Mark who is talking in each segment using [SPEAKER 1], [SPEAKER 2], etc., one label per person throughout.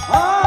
[SPEAKER 1] Hare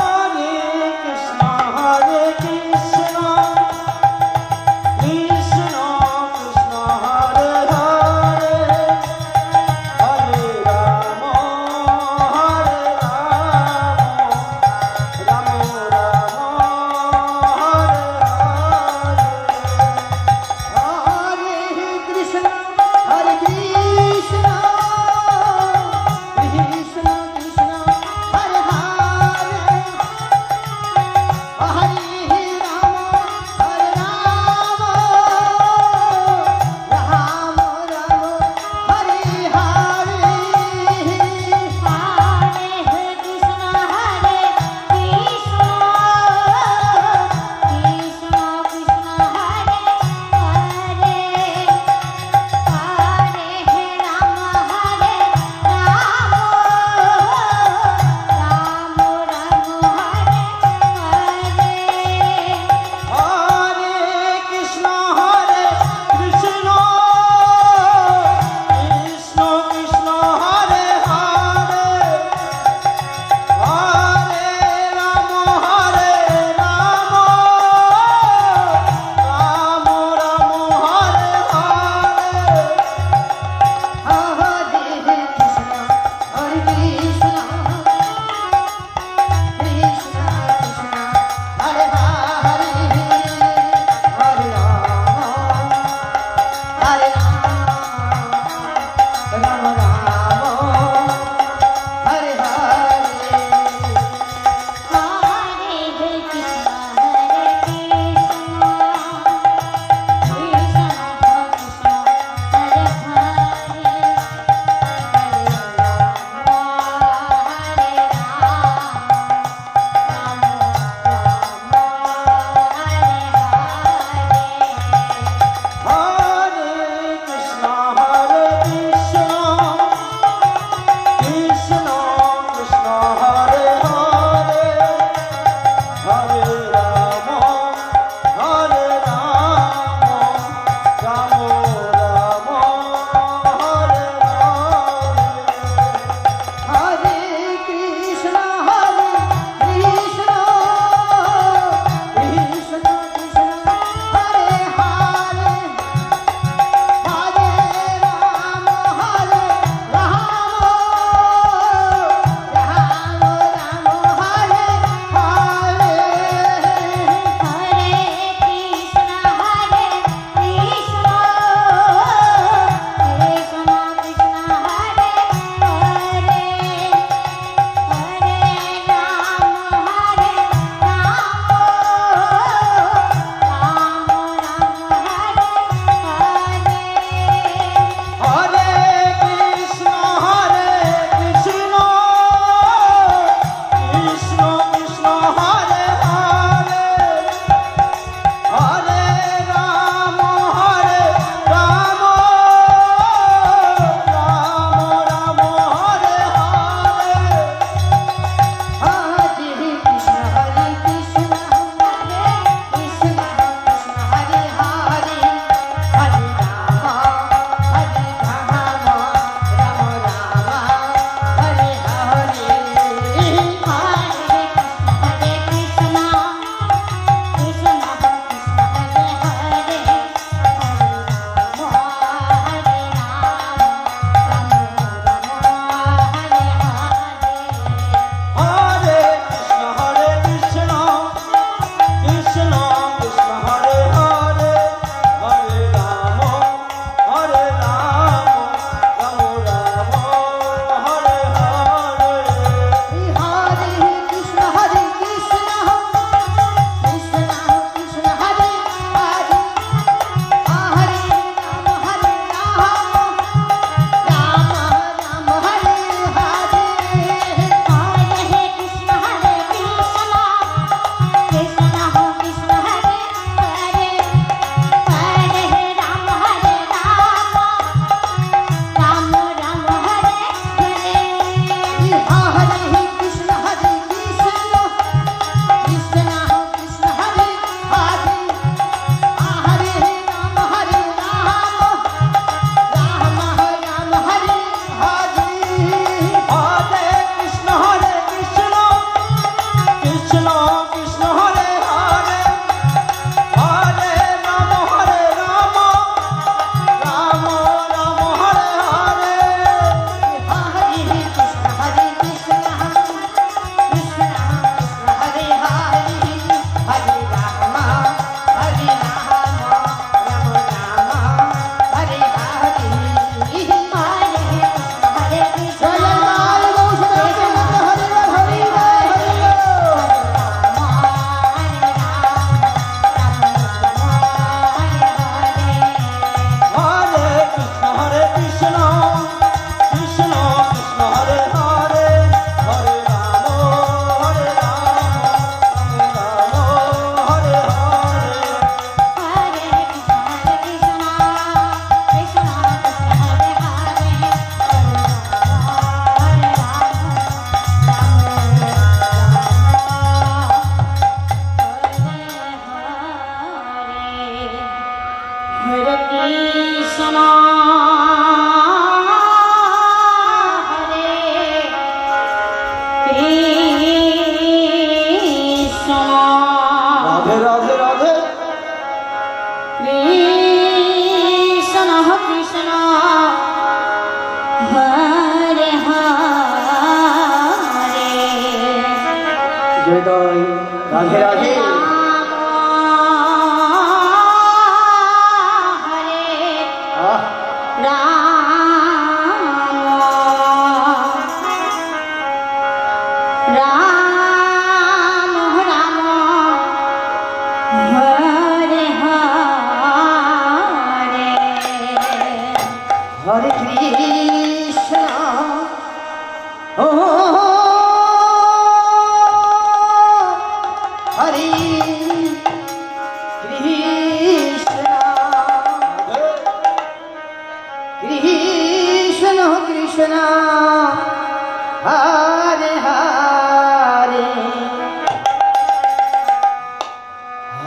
[SPEAKER 1] Radhe Radhe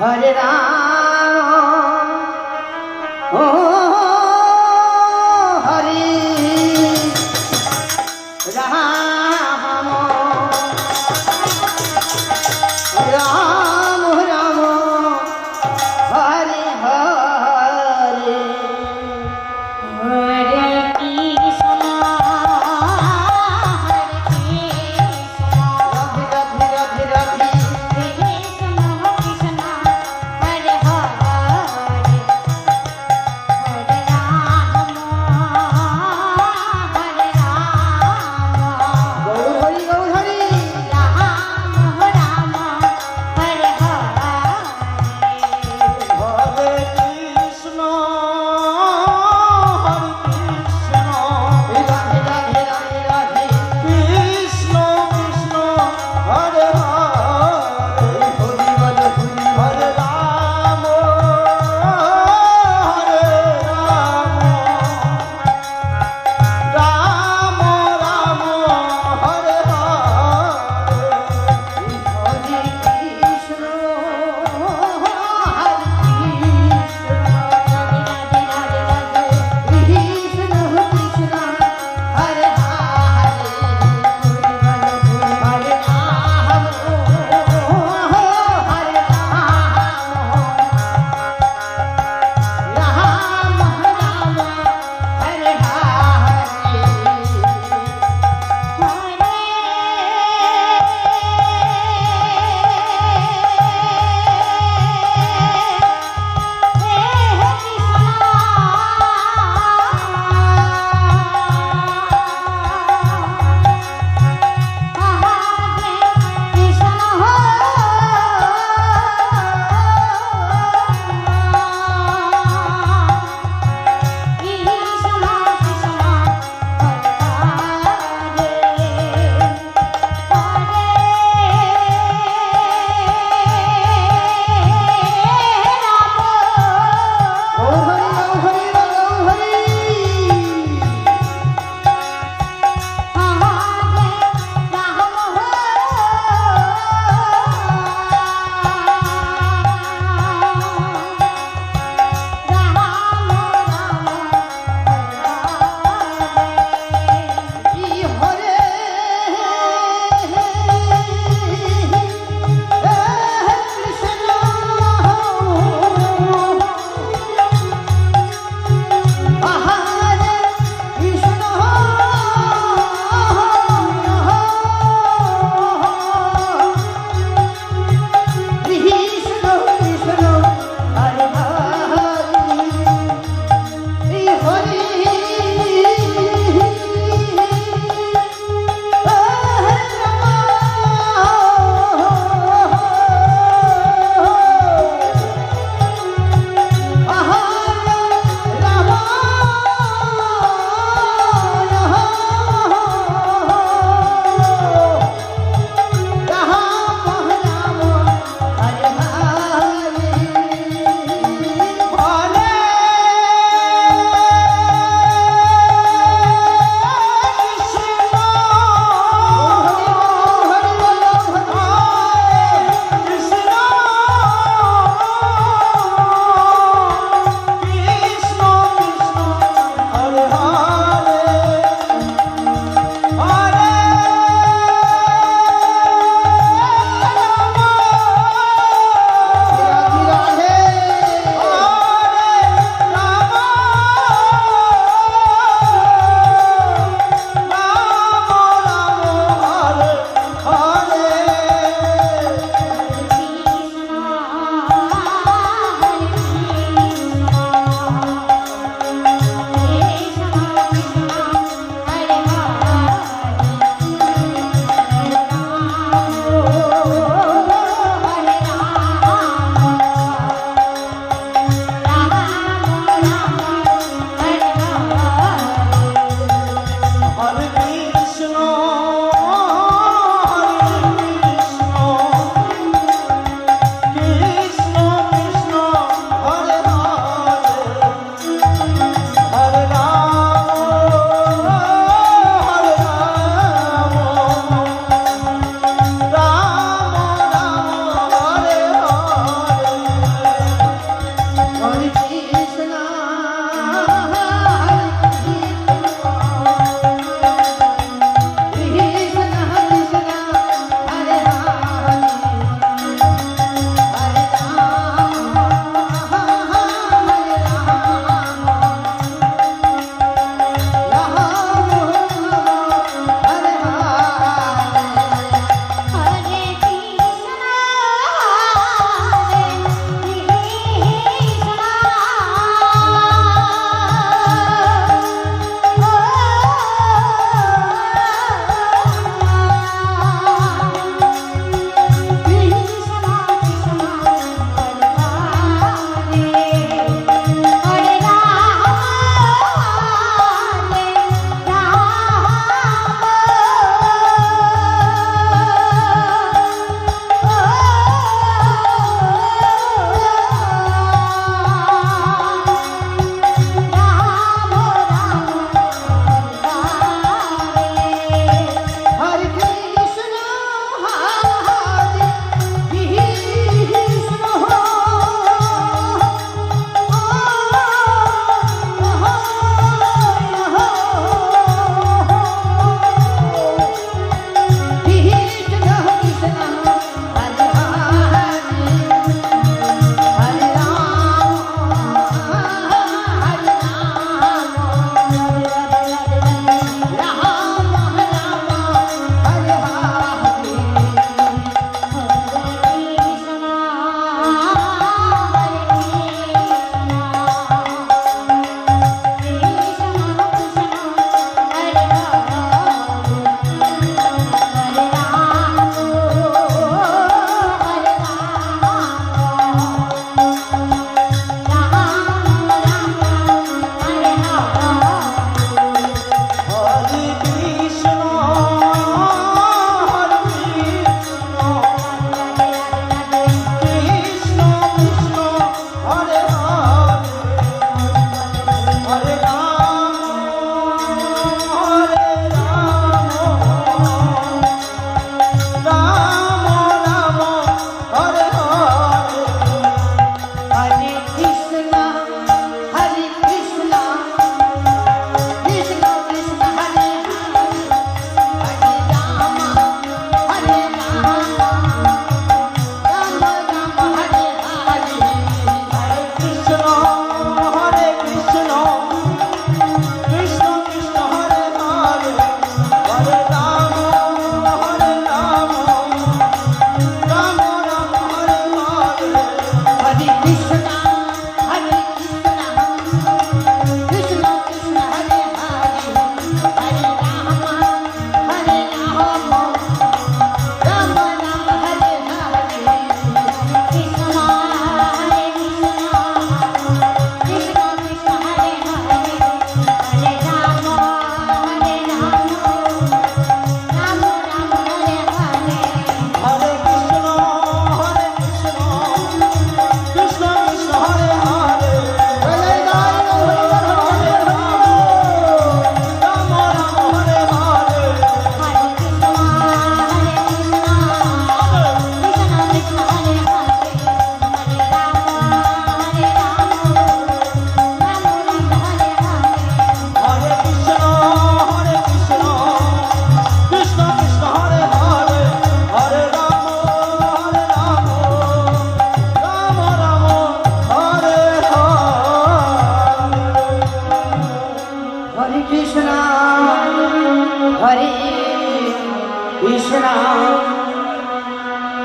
[SPEAKER 2] Hare Ram, Hare Ram, Ram Ram, Hare Hare, Hare Krishna, Hare Krishna, Radhe Radhe Radhe Radhe, Krishna Krishna, Hare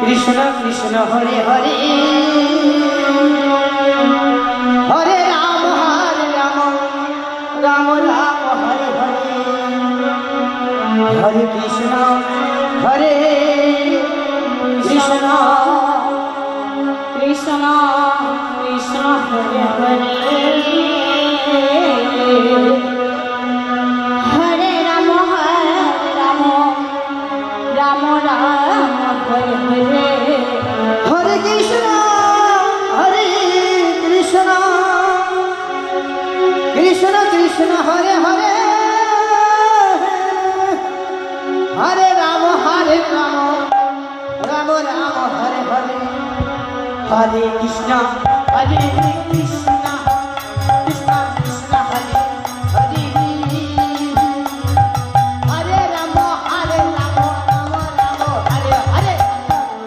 [SPEAKER 1] Krishna Krishna Hare
[SPEAKER 2] Hare Hare Ram Ram Ram Hare Hare
[SPEAKER 1] Hare Krishna
[SPEAKER 2] হরে
[SPEAKER 1] কৃষ্ণ
[SPEAKER 2] কৃষ্ণ কৃষ্ণ হরে হরে হরে রাম রাম রাম হরে হরে
[SPEAKER 1] হরে কৃষ্ণ হরে কৃষ্ণ কৃষ্ণ কৃষ্ণ হরে হরে
[SPEAKER 2] হরে রাম রাম রাম হরে হরে
[SPEAKER 1] হরে কৃষ্ণ
[SPEAKER 2] হরে কৃষ্ণ কৃষ্ণ কৃষ্ণ হরে হরে হরে রাম রাম রাম হরে হরে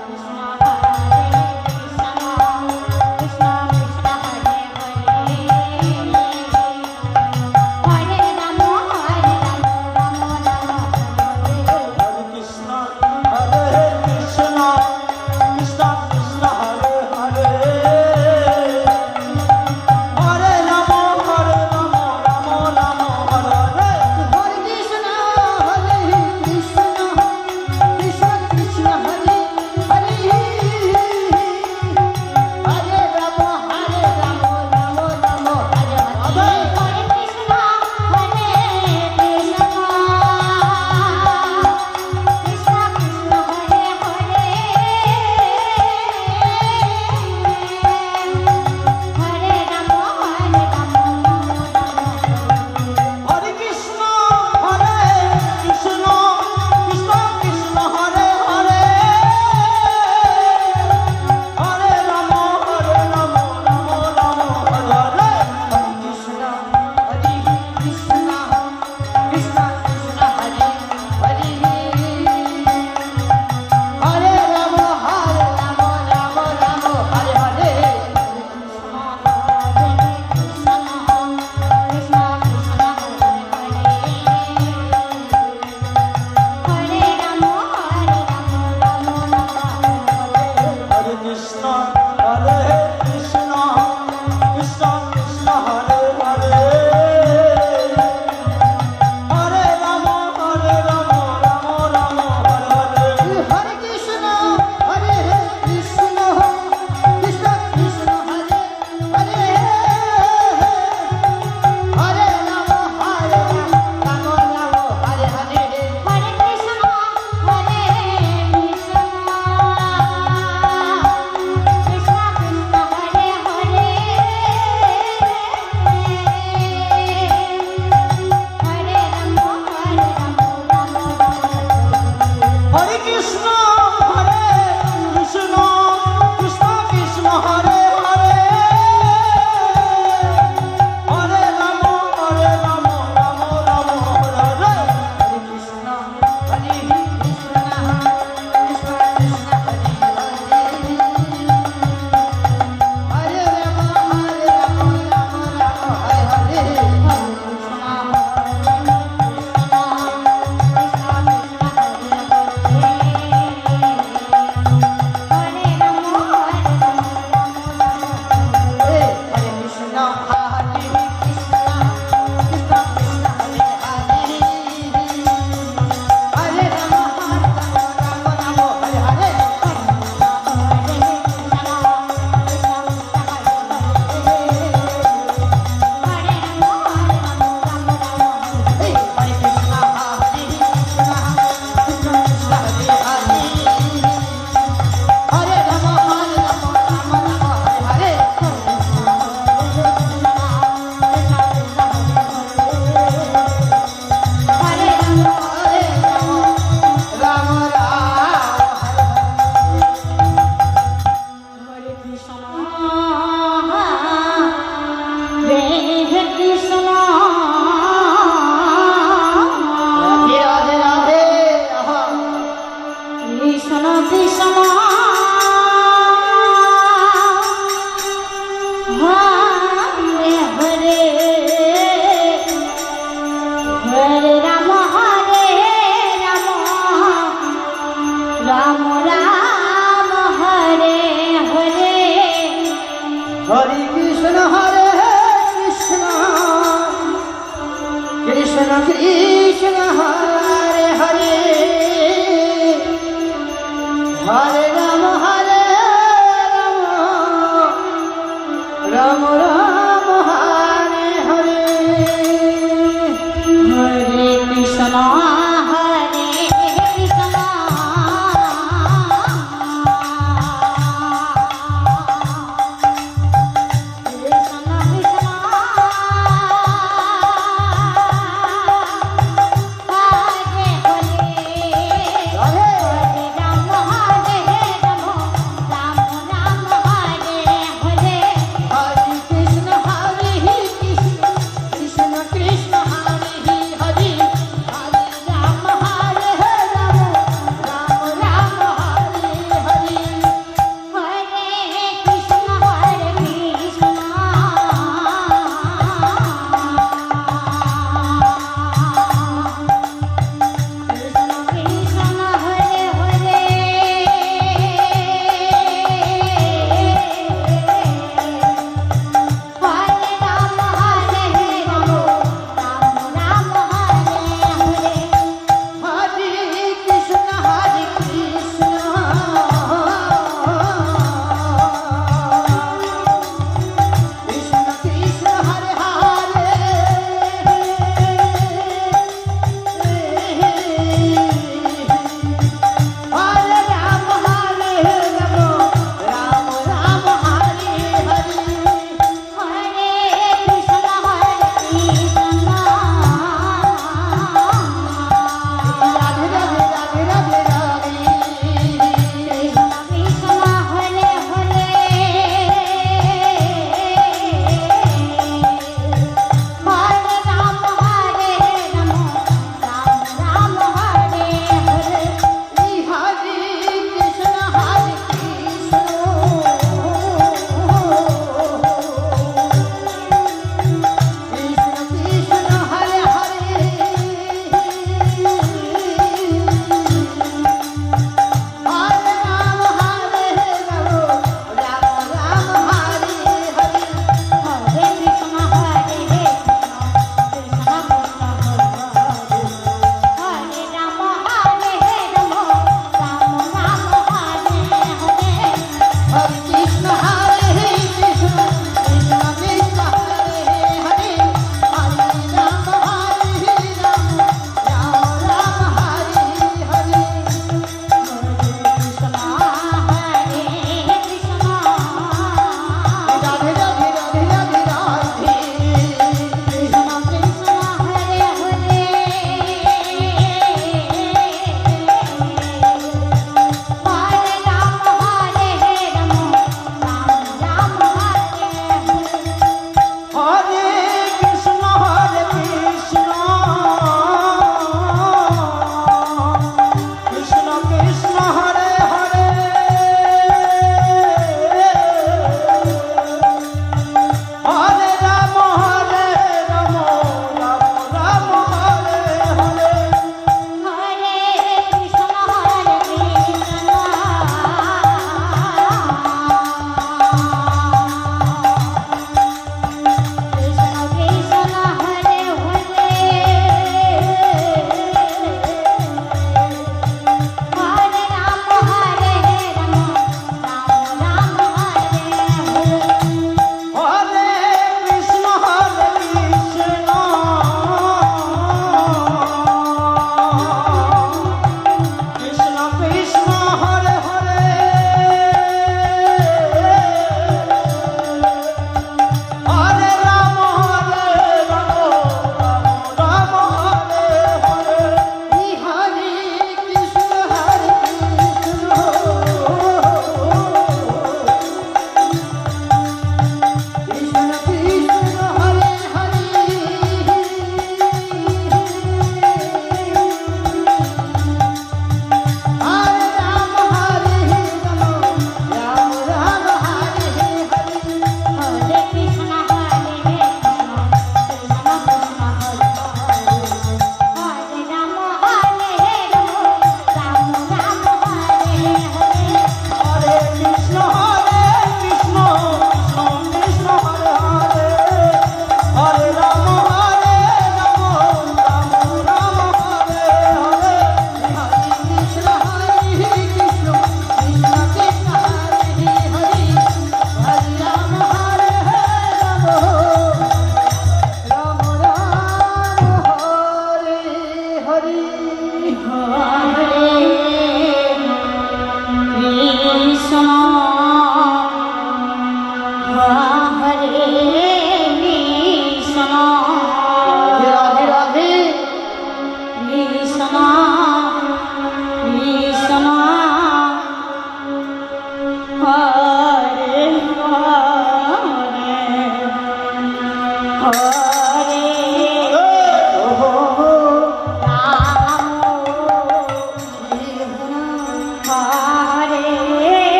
[SPEAKER 2] কৃষ্ণ হরে কৃষ্ণ কৃষ্ণ কৃষ্ণ হরে হরে হরে রাম রাম রাম হরে
[SPEAKER 1] হরে কৃষ্ণ হরে কৃষ্ণ কৃষ্ণ কৃষ্ণ হরে হরে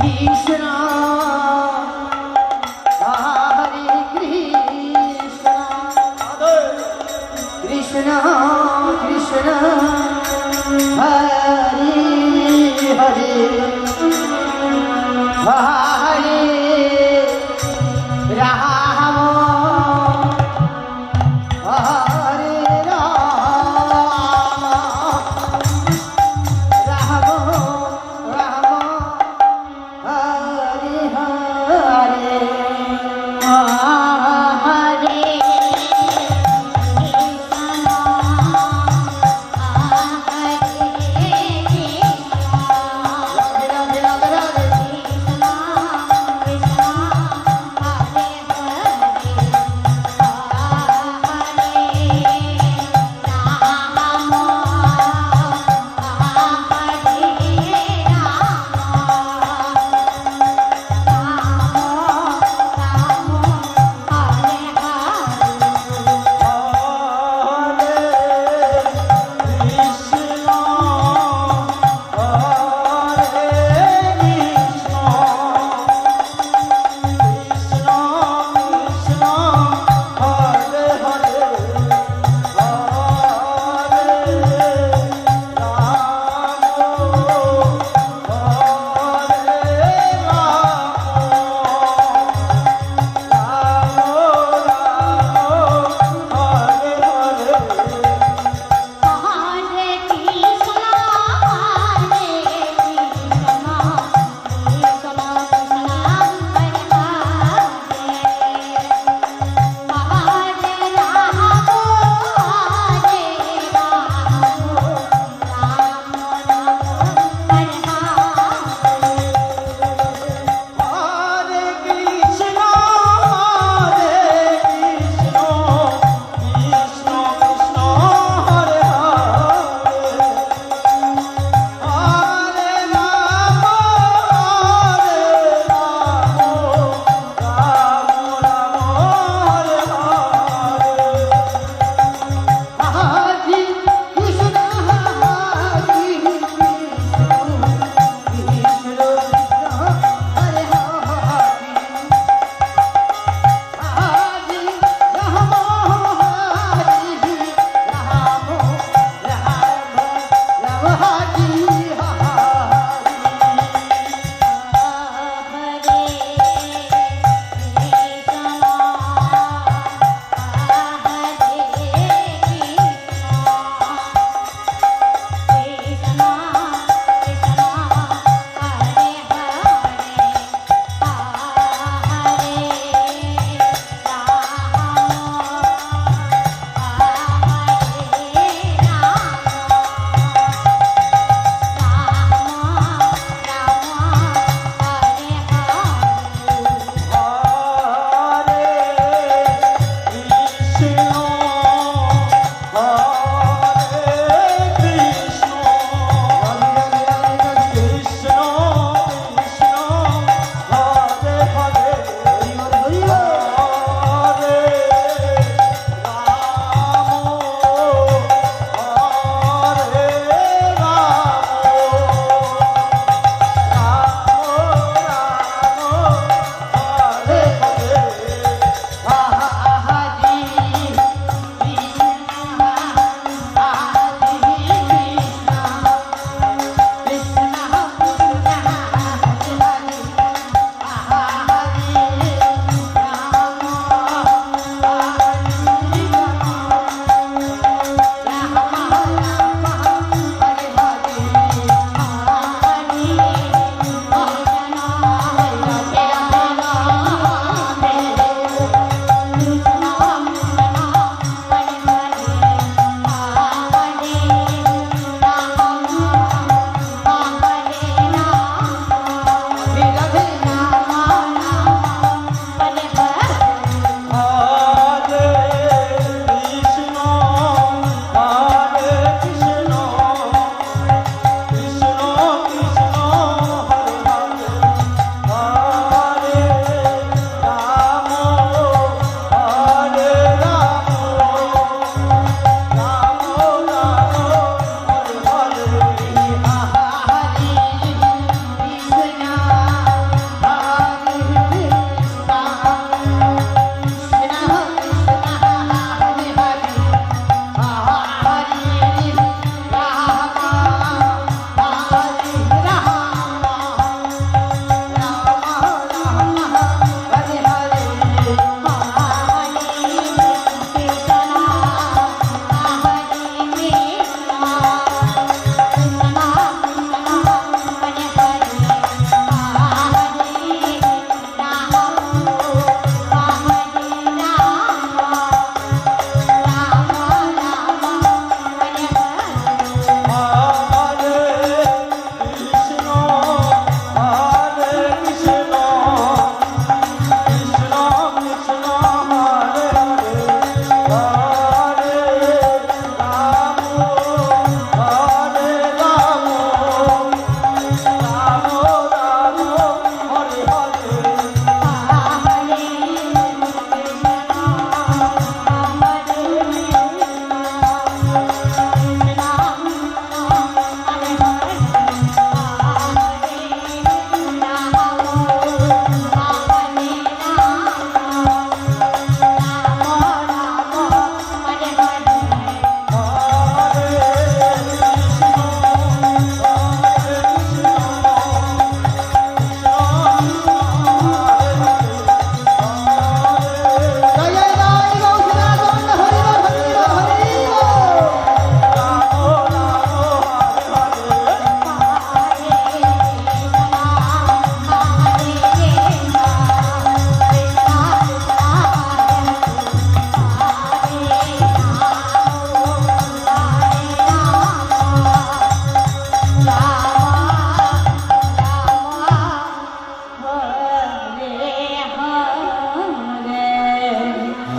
[SPEAKER 1] কৃষ্ণ হরে কৃষ্ণ কৃষ্ণ কৃষ্ণ হরে হরে হরে রাম হরে রাম রাম রাম হরে হরে
[SPEAKER 2] হরে কৃষ্ণ হরে কৃষ্ণ
[SPEAKER 1] রাধে রাধে রাধে রাধে
[SPEAKER 2] কৃষ্ণ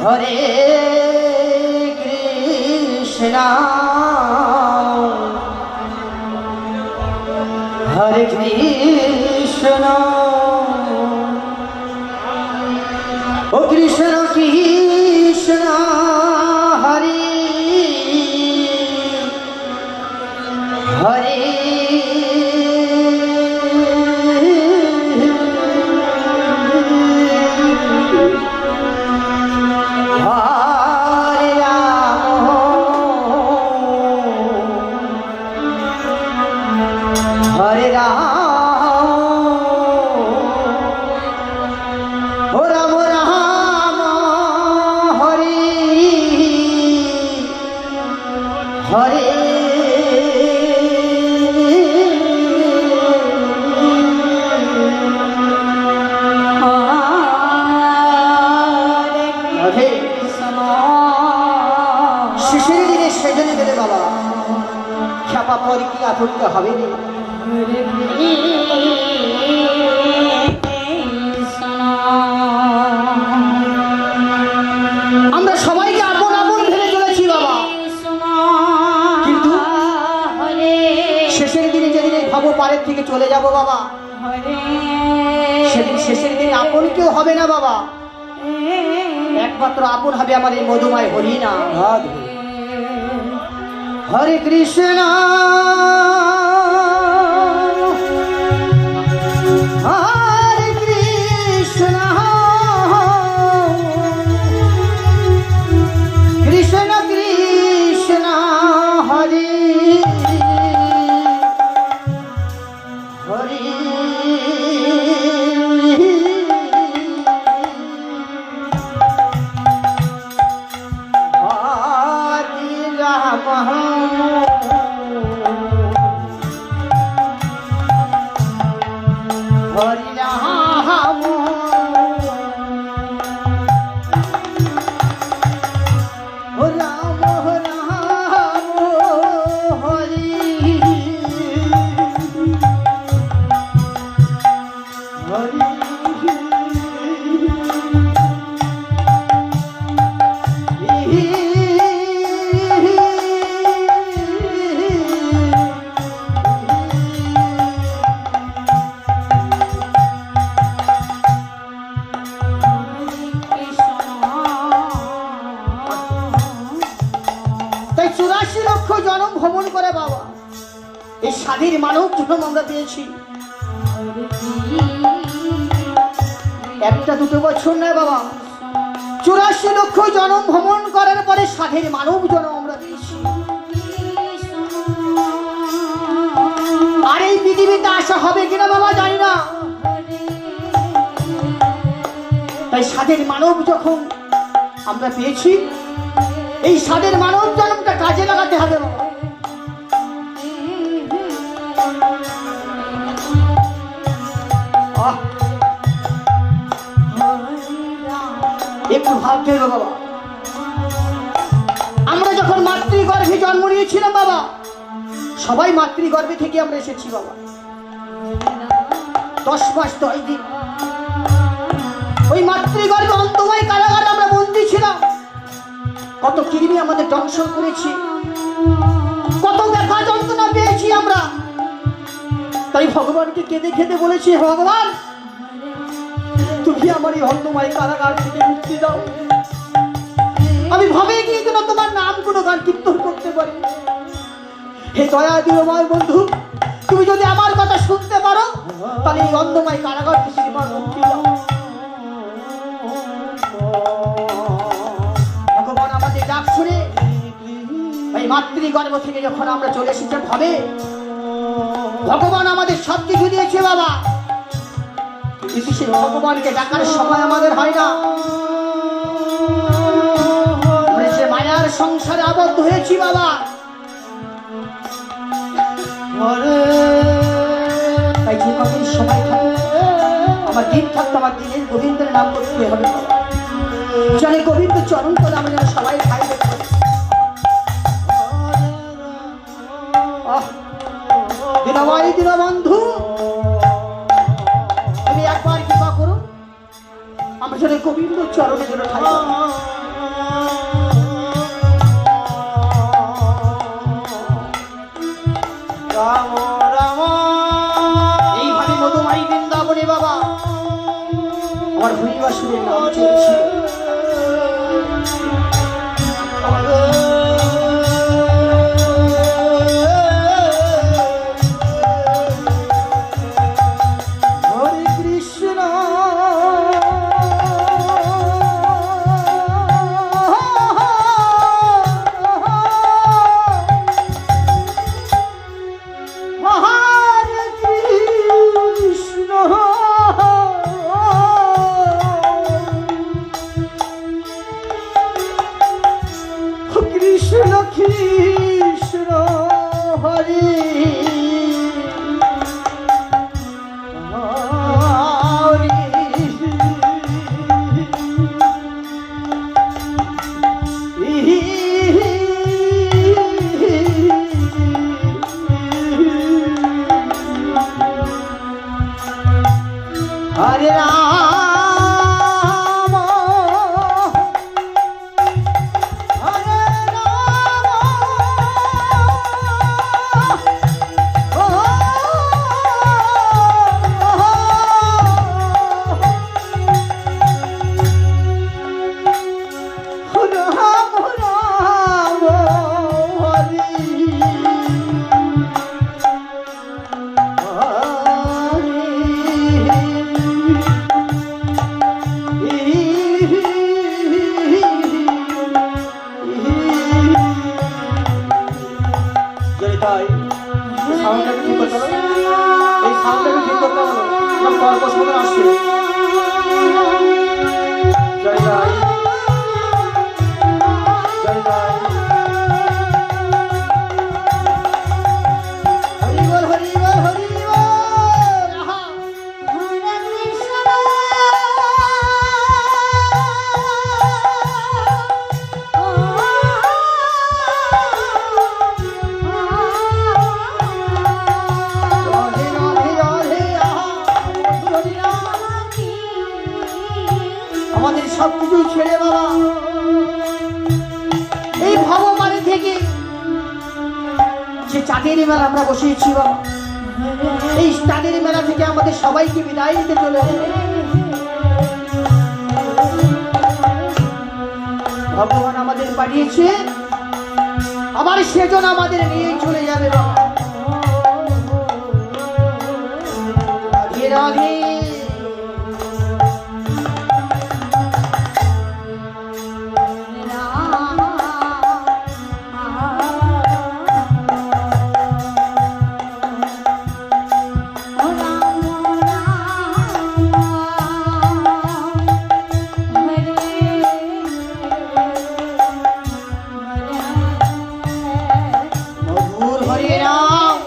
[SPEAKER 1] হরে কৃষ্ণ হরে কৃষ্ণ ও কৃষ্ণ কৃষ্ণ হরে হরে হরে রাম ও রাম রাম হরে হরে হরে শিশির দিনে সেজনে গেলে বাবা খ্যাপা পরে কি আতঙ্ক হবে না আমরা সবাইকে আপন আপন ভেবে চলেছি বাবা, কিন্তু শেষের দিনে যেদিন এই ভব পারের থেকে চলে যাব বাবা, সেদিন শেষের দিনে আপন কেউ হবে না বাবা, একমাত্র আপন হবে আমার এই মধুময় হরি না। হরে কৃষ্ণ হরে কৃষ্ণ কৃষ্ণ কৃষ্ণ হরে হরে হরি রাম ও রাম রাম হরি হরি তাই 84 লক্ষ জনম ভ্রমণ করে বাবা এই স্বাধীন মানব জন্ম আমরা পেয়েছি, একটা দুটো বছর নয় বাবা, 84 লক্ষ জনম ভ্রমণ করার পরে স্বাধীন মানব জন্ম আমরা পেয়েছি। আর এই পৃথিবীতে আসা হবে কিনা বাবা জানি না, তাই স্বাধীন মানব যখন আমরা পেয়েছি এই স্বাধীন মানব জন্মটা কাজে লাগাতে হবে বাবা। একটু ভাবতে হবে বাবা, আমরা যখন মাতৃগর্ভে জন্ম নিয়েছিলাম বাবা, সবাই মাতৃগর্ভে থেকে আমরা এসেছি বাবা, 10 মাস 10 দিন ওই মাতৃগর্ভে অন্তময় কারাগারে আমরা বন্দী ছিলাম, কত কৃমি আমাদের দংশন করেছি, কত ব্যথা যন্ত্রণা পেয়েছি আমরা। তাই ভগবানকে কেঁদে কেঁদে বলেছি, ভগবান তুমি আমার এই অন্তময় কারাগার থেকে মুক্তি দাও, আমি ভাবে গিয়ে যেন তোমার নাম কোনো গান কীর্তন করতে পারি। হে দয়া দিবময় বন্ধু, তুমি যদি আমার কথা শুনতে পারো তাহলে এই অন্তময় কারাগার থেকে তোমার মুক্তি দাও। ভগবান আমাদের ডাক শুনে এই মাতৃগর্ভ থেকে যখন আমরা চলে এসেছি ভাবে ভগবান আমাদের সব কিছু দিয়েছে বাবা, কিন্তু সেই ভগবানকে ডাকার সময় আমাদের হয় না। আমরা যে মায়ার সংসারে আবদ্ধ হয়েছি বাবা, তাই যে কদিন সময় থাকে আমার দিন থাকতো আমার দিনের গোবিন্দের নাম করতে হবে বাবা, জানে গোবিন্দ চরণ করে আমরা যেন সবাই খাই দেখতে পারি। দিনময় দীনবন্ধু তুমি একবার কৃপা করো আমরা যেন গোবিন্দ চরণে যেন ঠাই পাই। আমার হরিবাসুরের নাম চলছে। হরে কৃষ্ণ হরে কৃষ্ণ কৃষ্ণ কৃষ্ণ হরে হরে রাম হরে রাম রাম রাম হরে জয়িতাই এই সাউন্ডটাকে ঠিক করতে হবে, এই সাউন্ডটাকে ঠিক করতে হবে, আমার গল্প শুনে আসছে। জয়িতাই জয়িতাই হরি বল হরি বল হরি বল। আহা
[SPEAKER 2] হরে কৃষ্ণ
[SPEAKER 1] রাধে রাধে রাধে। আহা হরি রাম। আমাদের সব কিছুই ছেড়ে বাবা এই ভগবান থেকে যে চাঁদের মেলা আমরা বসিয়েছি বাবা, এই চাঁদের মেলা থেকে আমাদের সবাইকে বিদায় দিতে চলে যাবে। ভগবান আমাদের পাঠিয়েছে, আবার সেজন আমাদের নিয়ে চলে যাবে বাবা। রাধে রাধে। মধুর হরে রাম।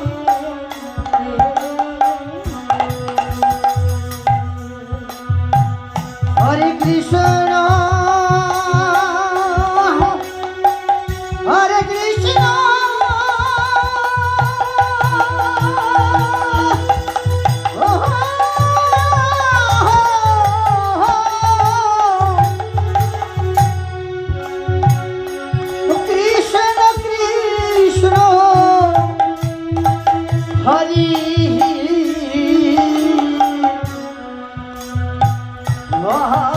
[SPEAKER 1] হরে কৃষ্ণ হরে কৃষ্ণ কৃষ্ণ কৃষ্ণ হরি হরে